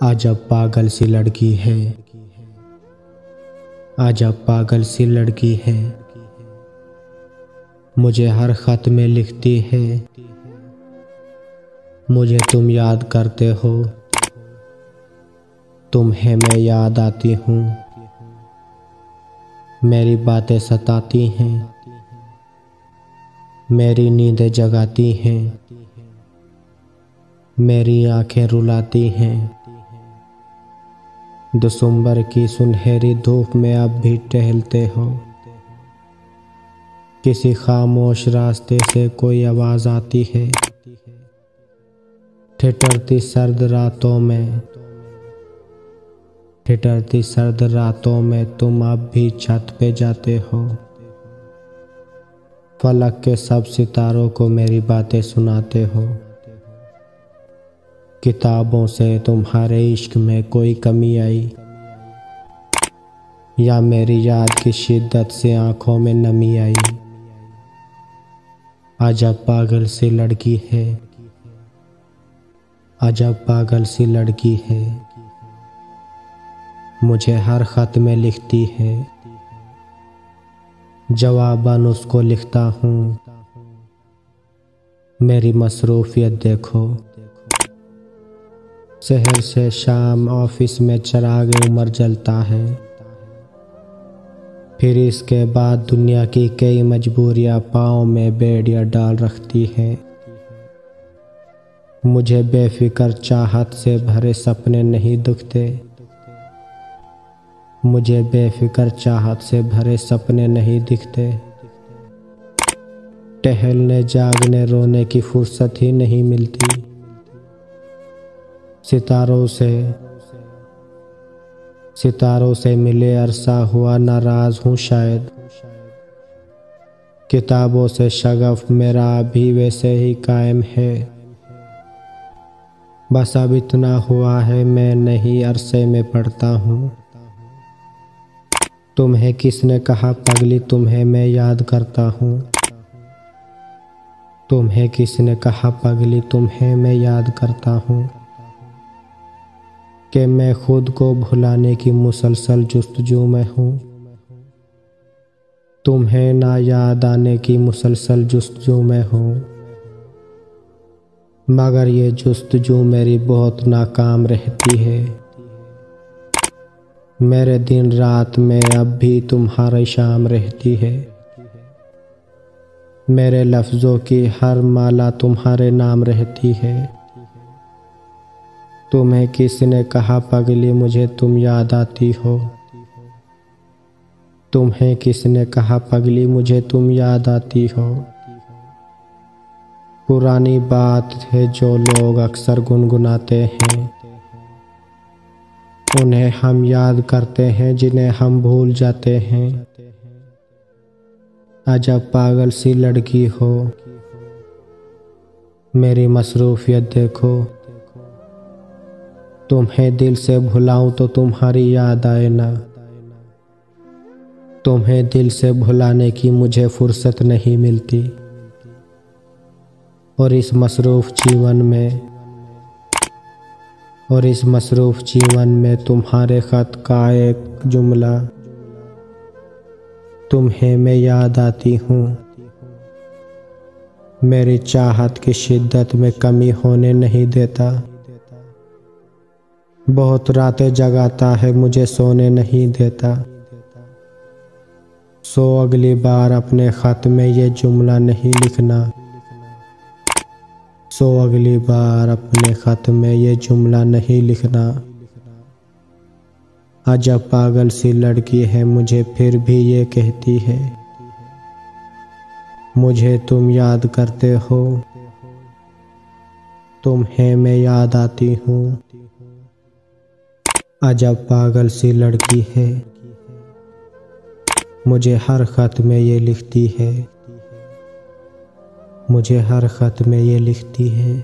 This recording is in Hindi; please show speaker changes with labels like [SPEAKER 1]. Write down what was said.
[SPEAKER 1] अजब पागल सी लड़की है, अजब पागल सी लड़की है। मुझे हर खत में लिखती है, मुझे तुम याद करते हो, तुम्हें मैं याद आती हूँ। मेरी बातें सताती हैं, मेरी नींदें जगाती हैं, मेरी आंखें रुलाती हैं। दिसंबर की सुनहरी धूप में अब भी टहलते हो, किसी खामोश रास्ते से कोई आवाज आती है। ठिठुरती सर्द रातों में, ठिठुरती सर्द रातों में तुम अब भी छत पे जाते हो। फलक के सब सितारों को मेरी बातें सुनाते हो। किताबों से तुम्हारे इश्क में कोई कमी आई, या मेरी याद की शिद्दत से आंखों में नमी आई। अजब पागल सी लड़की है, अजब पागल सी लड़की है। मुझे हर खत में लिखती है, जवाबन उसको लिखता हूँ। मेरी मसरूफियत देखो, शहर से शाम ऑफिस में चिराग उम्र जलता है। फिर इसके बाद दुनिया की कई मजबूरियां पाँव में बेड़ियां डाल रखती हैं। मुझे बेफिक्र चाहत से भरे सपने नहीं दुखते, मुझे बेफिक्र चाहत से भरे सपने नहीं दिखते। टहलने जागने रोने की फुर्सत ही नहीं मिलती। सितारों से मिले अरसा हुआ नाराज हूँ शायद। किताबों से शगफ मेरा अभी वैसे ही कायम है। बस अब इतना हुआ है, मैं नहीं अरसे में पढ़ता हूँ। तुम्हें किसने कहा पगली तुम्हें मैं याद करता हूँ। तुम्हें किसने कहा पगली तुम्हें मैं याद करता हूँ। कि मैं खुद को भुलाने की मुसलसल जुस्तजू में हूँ। तुम्हें ना याद आने की मुसलसल जुस्तजू में हूँ। मगर ये जुस्तजू मेरी बहुत नाकाम रहती है। मेरे दिन रात में अब भी तुम्हारी शाम रहती है। मेरे लफ्ज़ों की हर माला तुम्हारे नाम रहती है। तुम्हें किसने कहा पगली मुझे तुम याद आती हो। तुम्हें किसने कहा पगली मुझे तुम याद आती हो। पुरानी बात है जो लोग अक्सर गुनगुनाते हैं, उन्हें हम याद करते हैं जिन्हें हम भूल जाते हैं। अजब पागल सी लड़की हो, मेरी मसरूफियत देखो। तुम्हें दिल से भुलाऊं तो तुम्हारी याद आए ना। तुम्हें दिल से भुलाने की मुझे फुर्सत नहीं मिलती। और इस मसरूफ जीवन में तुम्हारे खत का एक जुमला, तुम्हें मैं याद आती हूँ। मेरी चाहत की शिद्दत में कमी होने नहीं देता। बहुत रातें जगाता है मुझे सोने नहीं देता। सो अगली बार अपने खत में ये जुमला नहीं लिखना। सो अगली बार अपने खत में ये जुमला नहीं लिखना। अजब पागल सी लड़की है, मुझे फिर भी ये कहती है, मुझे तुम याद करते हो, तुम्हें मैं याद आती हूँ। अजब पागल सी लड़की है, मुझे हर खत में ये लिखती है, मुझे हर खत में ये लिखती है।